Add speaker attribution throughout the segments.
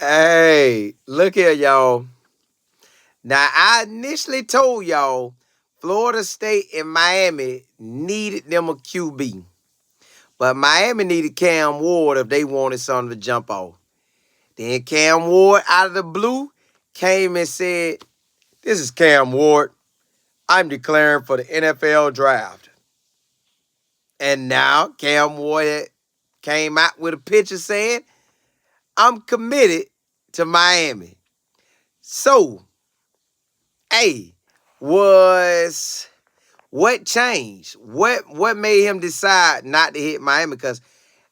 Speaker 1: Hey, look here, y'all. Now, I initially told y'all Florida State and Miami needed them a QB. But Miami needed Cam Ward if they wanted something to jump off. Then Cam Ward, out of the blue, came and said, "This is Cam Ward. I'm declaring for the NFL draft." And now Cam Ward came out with a picture saying, "I'm committed to Miami." So, hey, was what changed? What made him decide not to hit Miami? Because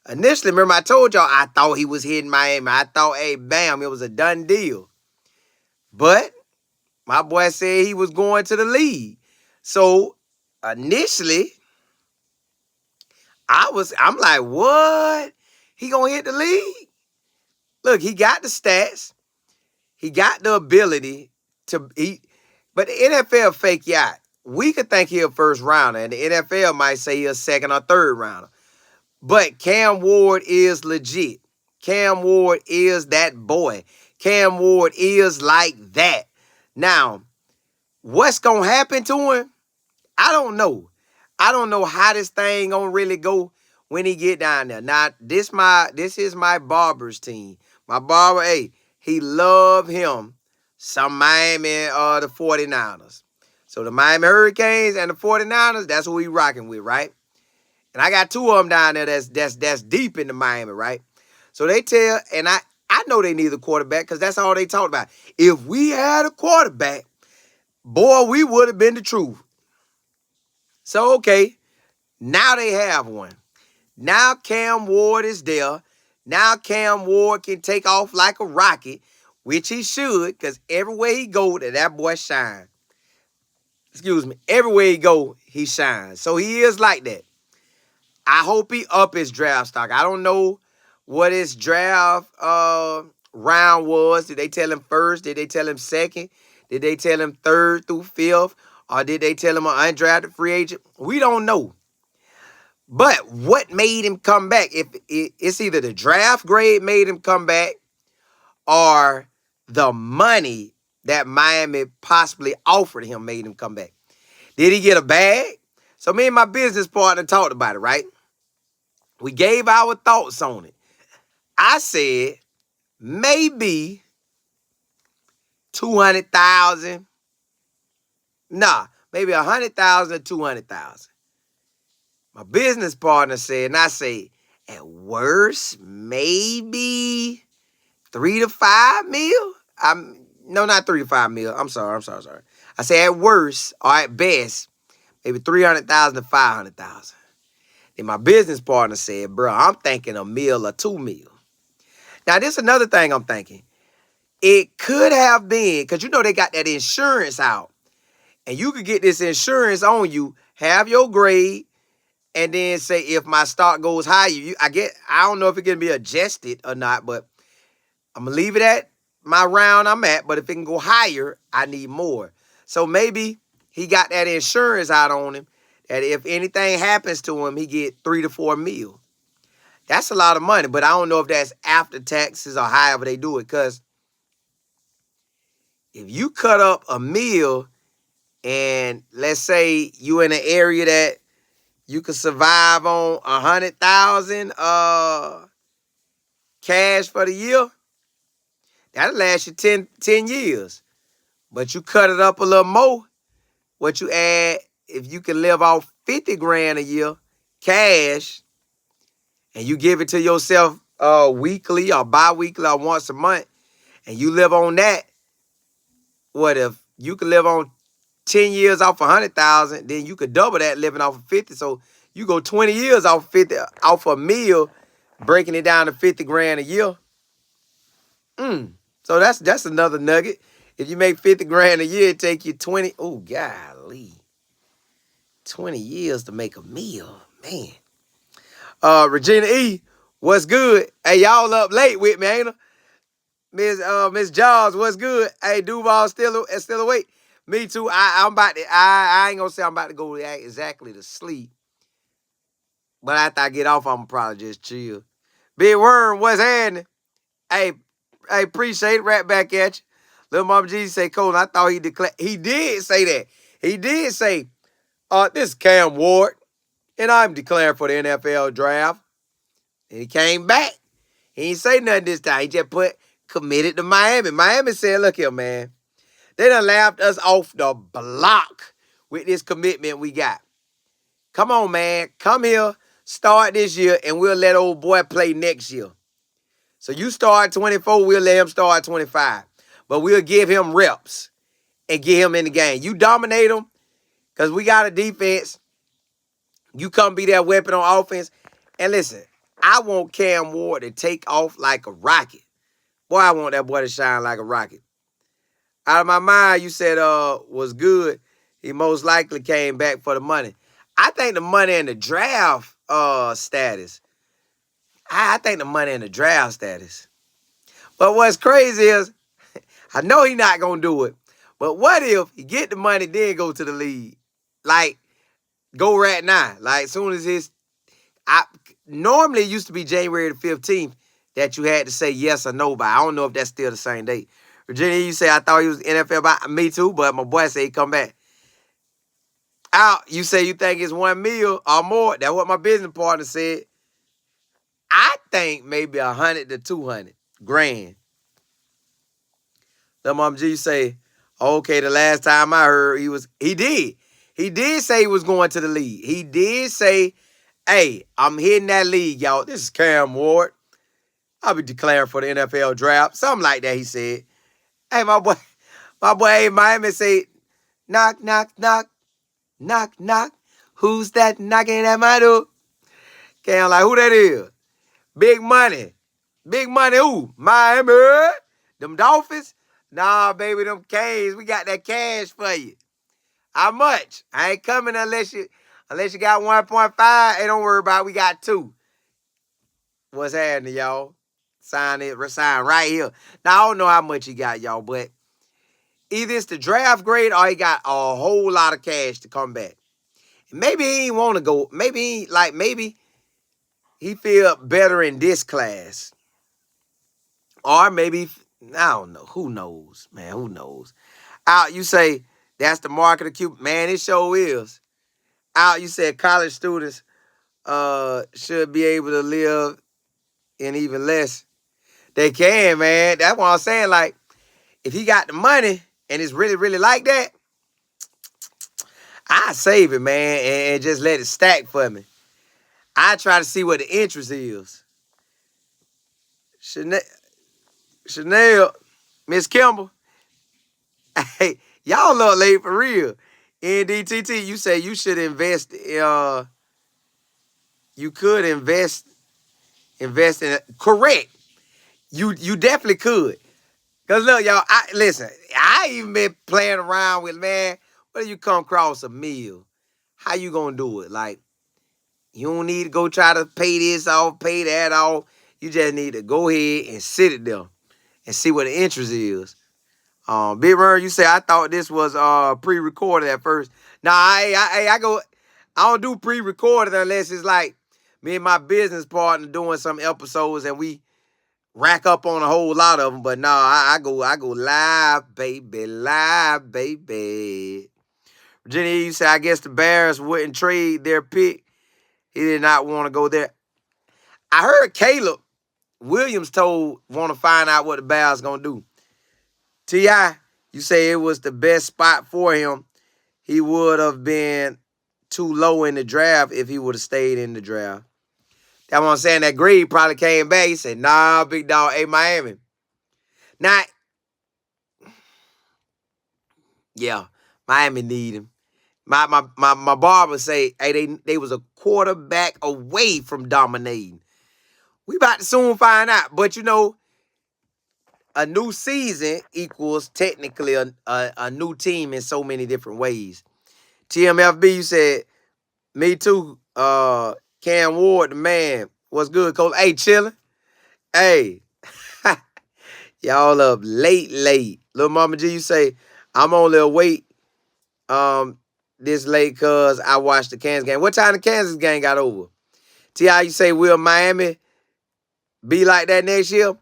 Speaker 1: initially, remember I told y'all I thought he was hitting Miami. I thought, hey, bam, it was a done deal. But my boy said he was going to the league. So initially, I'm like, what? He gonna hit the league? Look, he got the stats. He got the ability to he, but the NFL fake yacht. We could think he a first rounder, and the NFL might say he a second or third rounder. But Cam Ward is legit. Cam Ward is that boy. Cam Ward is like that. Now, what's gonna happen to him? I don't know. I don't know how this thing gonna really go when he get down there. Now, this is my barber's team. My barber, hey, he love him some Miami the 49ers. So the Miami Hurricanes and the 49ers, that's who we rocking with, right? And I got two of them down there that's deep into Miami, right? So they tell, and I know they need a quarterback because that's all they talked about. If we had a quarterback, boy, we would have been the truth. So okay, now they have one. Now Cam Ward is there. Now Cam Ward can take off like a rocket, which he should, because everywhere he go, that boy shine. Excuse me. Everywhere he go, he shines. So he is like that. I hope he up his draft stock. I don't know what his draft round was. Did they tell him first? Did they tell him second? Did they tell him third through fifth? Or did they tell him an undrafted free agent? We don't know. But what made him come back? If it's either the draft grade made him come back or the money that Miami possibly offered him made him come back. Did he get a bag? So me and my business partner talked about it, right? We gave our thoughts on it. I said maybe 200,000. Nah, maybe 100,000 or 200,000. My business partner said, and I say, at worst, maybe 3 to 5 mil. No, not 3 to 5 mil. I'm sorry. I say at worst or at best, maybe 300,000 to 500,000. Then my business partner said, bro, I'm thinking a mil or 2 mil. Now, this is another thing I'm thinking. It could have been, because you know they got that insurance out. And you could get this insurance on you, have your grade, and then say if my stock goes higher, I don't know if it can be adjusted or not, but I'm gonna leave it at my round I'm at. But if it can go higher, I need more. So maybe he got that insurance out on him that if anything happens to him, he get 3 to 4 mil. That's a lot of money, but I don't know if that's after taxes or however they do it. Because if you cut up a meal and let's say you in an area that you can survive on 100,000 cash for the year, that'll last you 10 years. But you cut it up a little more, what you add, if you can live off 50 grand a year cash and you give it to yourself weekly or bi-weekly or once a month, and you live on that, what if you could live on 10 years off 100,000, then you could double that living off of 50. So you go 20 years off 50, off a meal, breaking it down to 50 grand a year. So that's another nugget. If you make 50 grand a year, it take you 20. Oh, golly. 20 years to make a meal. Man. Regina E, what's good? Hey, y'all up late with me, ain't it? Miss Jaws, what's good? Hey, Duval still awake. Me too. I'm about to. I ain't gonna say I'm about to go exactly to sleep, but after I get off, I'm probably just chill. Big Worm, what's happening? Hey, Hey, appreciate it. Right back at you. Little Mama G say, Colin, I thought he declared. He did say that. He did say, this is Cam Ward, and I'm declaring for the NFL draft. And he came back. He ain't say nothing this time. He just put committed to Miami. Miami said, look here, man. They done laughed us off the block with this commitment we got. Come on, man. Come here, start this year, and we'll let old boy play next year. So you start 24, we'll let him start 25. But we'll give him reps and get him in the game. You dominate him because we got a defense. You come be that weapon on offense. And listen, I want Cam Ward to take off like a rocket. Boy, I want that boy to shine like a rocket. Out of my mind, you said was good. He most likely came back for the money. I think the money in the draft status. I think the money in the draft status. But what's crazy is, I know he not going to do it. But what if he get the money, then go to the league? Like, go right now. Like, as soon as normally it used to be January the 15th that you had to say yes or no by. I don't know if that's still the same date. Virginia, you say, I thought he was NFL by. Me too, but my boy said he come back. Out, you say you think it's $1 million or more. That's what my business partner said. I think maybe 100 to 200 grand. The Mom G say, okay, the last time I heard he did say he was going to the league. He did say, hey, I'm hitting that league, y'all. This is Cam Ward. I'll be declaring for the NFL draft. Something like that, he said. Hey, my boy, hey, Miami say, knock, knock, knock, knock, knock. Who's that knocking at my door? Cam like, who that is? Big money. Big money who? Miami. Them Dolphins? Nah, baby, them Canes. We got that cash for you. How much? I ain't coming unless you got 1.5. Hey, don't worry about it. We got 2. What's happening, y'all? Sign right here. Now, I don't know how much he got, y'all, but either it's the draft grade or he got a whole lot of cash to come back. Maybe he ain't want to go. Maybe he feel better in this class. Or maybe, I don't know. Who knows, man? Who knows? Out, you say, that's the market of Cuba. Man, it sure is. Out, you said college students should be able to live in even less. They can, man. That's what I'm saying. Like, if he got the money and it's really, really like that, I save it, man, and just let it stack for me. I try to see what the interest is. Chanel, Miss Kimball, hey, y'all look late for real. NDTT, you say you should invest. You could invest in it. Correct. You definitely could. Cause look, y'all. Listen. I even been playing around with, man. What if you come across a meal? How you gonna do it? Like, you don't need to go try to pay this off, pay that off. You just need to go ahead and sit it there and see what the interest is. Big Bird, you say I thought this was pre-recorded at first. Nah, I don't do pre-recorded unless it's like me and my business partner doing some episodes and we rack up on a whole lot of them. But nah, I go live, baby, live, baby. Virginia, you say I guess the Bears wouldn't trade their pick. He did not want to go there. I heard Caleb Williams want to find out what the Bears gonna do. T.I., you say it was the best spot for him. He would have been too low in the draft if he would have stayed in the draft. That's what I'm saying. That grade probably came back. He said, nah, big dog, hey, Miami. Now, yeah, Miami need him. My barber say, hey, they was a quarterback away from dominating. We about to soon find out. But, you know, a new season equals technically a new team in so many different ways. TMFB, you said, me too. Cam Ward, the man. What's good, Coach? Hey, chillin'. Hey. Y'all up late. Little Mama G, you say, I'm only awake this late because I watched the Kansas game. What time the Kansas game got over? T.I., you say, will Miami be like that next year?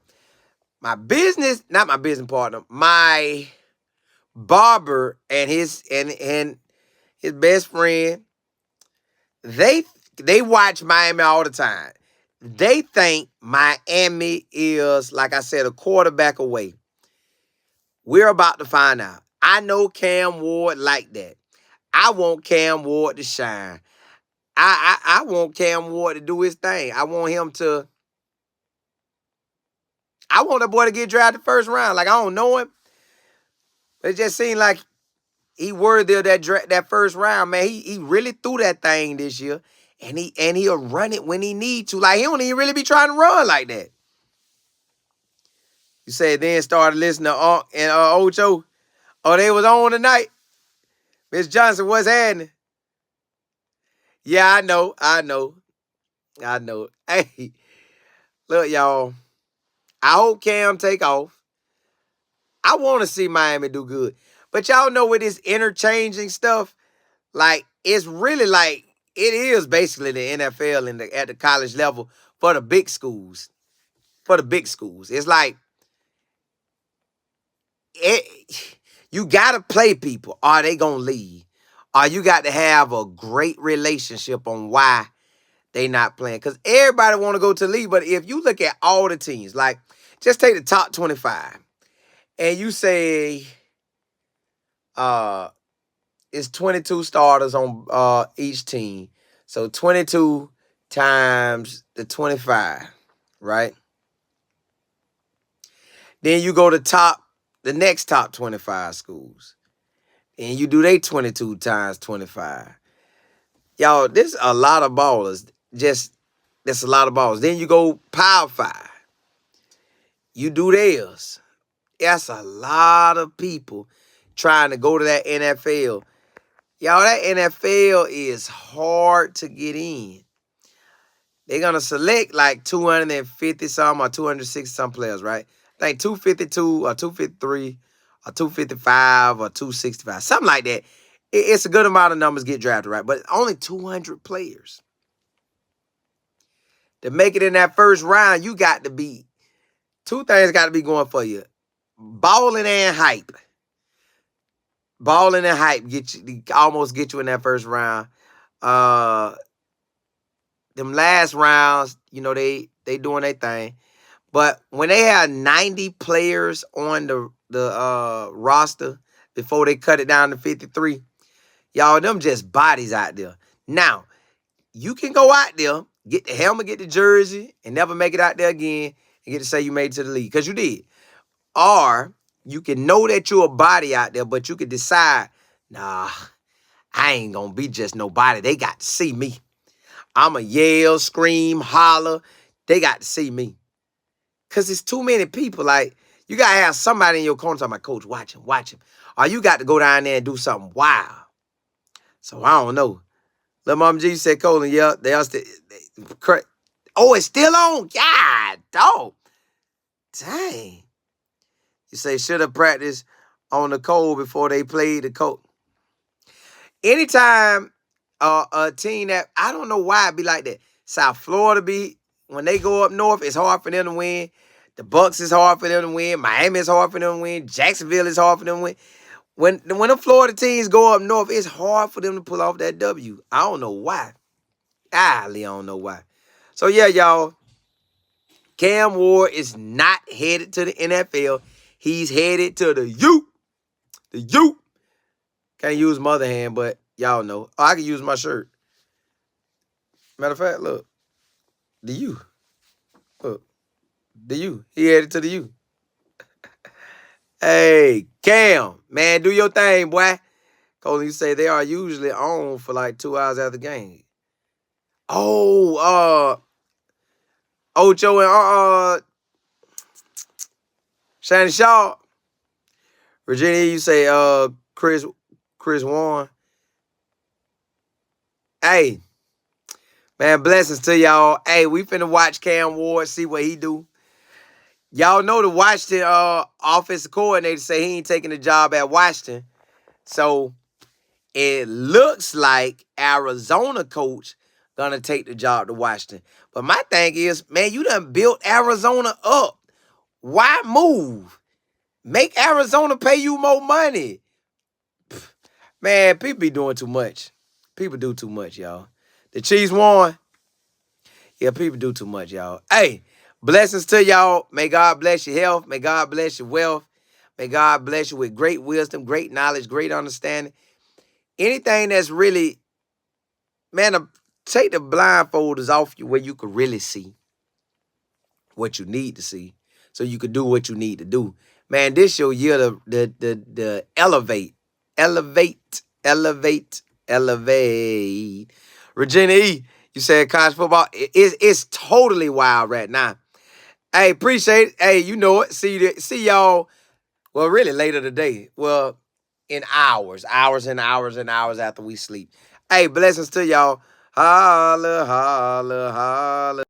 Speaker 1: not my business partner, my barber and his best friend, they watch Miami all the time. They think Miami is, like I said, a quarterback away. We're about to find out. I know Cam Ward like that. I want Cam Ward to shine. I want Cam Ward to do his thing. I want that boy to get drafted first round. Like, I don't know him. But it just seemed like he worthy of that first round, man. He really threw that thing this year. And he'll run it when he need to. Like, he don't even really be trying to run like that. You said then started listening to and Ocho. Oh, they was on tonight. Miss Johnson, what's happening? Yeah, I know. Hey, look, y'all. I hope Cam take off. I want to see Miami do good. But y'all know with this interchanging stuff, like, it's really like, it is basically the NFL at the college level for the big schools. It's like, you got to play people or they going to leave. Or you got to have a great relationship on why they not playing. Because everybody want to go to the league. But if you look at all the teams, like, just take the top 25. And you say it's 22 starters on each team. So 22 times the 25, right? Then you go to the next top 25 schools. And you do they 22 times 25. Y'all, there's a lot of ballers. There's a lot of ballers. Then you go Power 5. You do theirs. That's a lot of people trying to go to that NFL. Y'all, that NFL is hard to get in. They're going to select like 250 some or 260 some players, right? I think 252 or 253 or 255 or 265, something like that. It's a good amount of numbers get drafted, right? But only 200 players. To make it in that first round, you got to be, two things got to be going for you. Balling and hype. Balling and hype almost get you in that first round. Them last rounds, you know, they doing their thing. But when they have 90 players on the roster before they cut it down to 53, y'all, them just bodies out there. Now, you can go out there, get the helmet, get the jersey, and never make it out there again and get to say you made it to the league, because you did. Or you can know that you're a body out there, but you can decide, nah, I ain't going to be just nobody. They got to see me. I'm a yell, scream, holler. They got to see me. Because it's too many people. Like, you got to have somebody in your corner talking about, Coach, watch him. Or you got to go down there and do something wild. So, I don't know. Lil Mama G said, Colin, yeah, they are still. Oh, it's still on? God, dog. Dang. You say, should have practiced on the cold before they played the cold. Anytime a team that, I don't know why it be like that. South Florida when they go up north, it's hard for them to win. The Bucks is hard for them to win. Miami is hard for them to win. Jacksonville is hard for them to win. When the Florida teams go up north, it's hard for them to pull off that W. I don't know why. I don't know why. So, yeah, y'all. Cam Ward is not headed to the NFL. He's headed to the U. The U. Can't use my other hand, but y'all know. Oh, I can use my shirt. Matter of fact, look. The U. Look. The U. He headed to the U. Hey, Cam. Man, do your thing, boy. Colin, you say they are usually on for like 2 hours after the game. Oh, Ocho and Shannon Shaw. Virginia, you say Chris Warren. Hey, man, blessings to y'all. Hey, we finna watch Cam Ward, see what he do. Y'all know the Washington offensive coordinator say he ain't taking the job at Washington. So it looks like Arizona coach gonna take the job to Washington. But my thing is, man, you done built Arizona up. Why move? Make Arizona pay you more money. Man, people be doing too much. People do too much, y'all. The Chiefs won. Yeah, people do too much, y'all. Hey, blessings to y'all. May God bless your health. May God bless your wealth. May God bless you with great wisdom, great knowledge, great understanding. Anything that's really, man, take the blindfolders off you where you can really see what you need to see so you can do what you need to do. Man, this your year to the elevate. Elevate, elevate, elevate. Regina E., you said college football. It's totally wild right now. Hey, appreciate it. Hey, you know it. See y'all, well, really later today. Well, in hours and hours and hours after we sleep. Hey, blessings to y'all. Holla, holla, holla.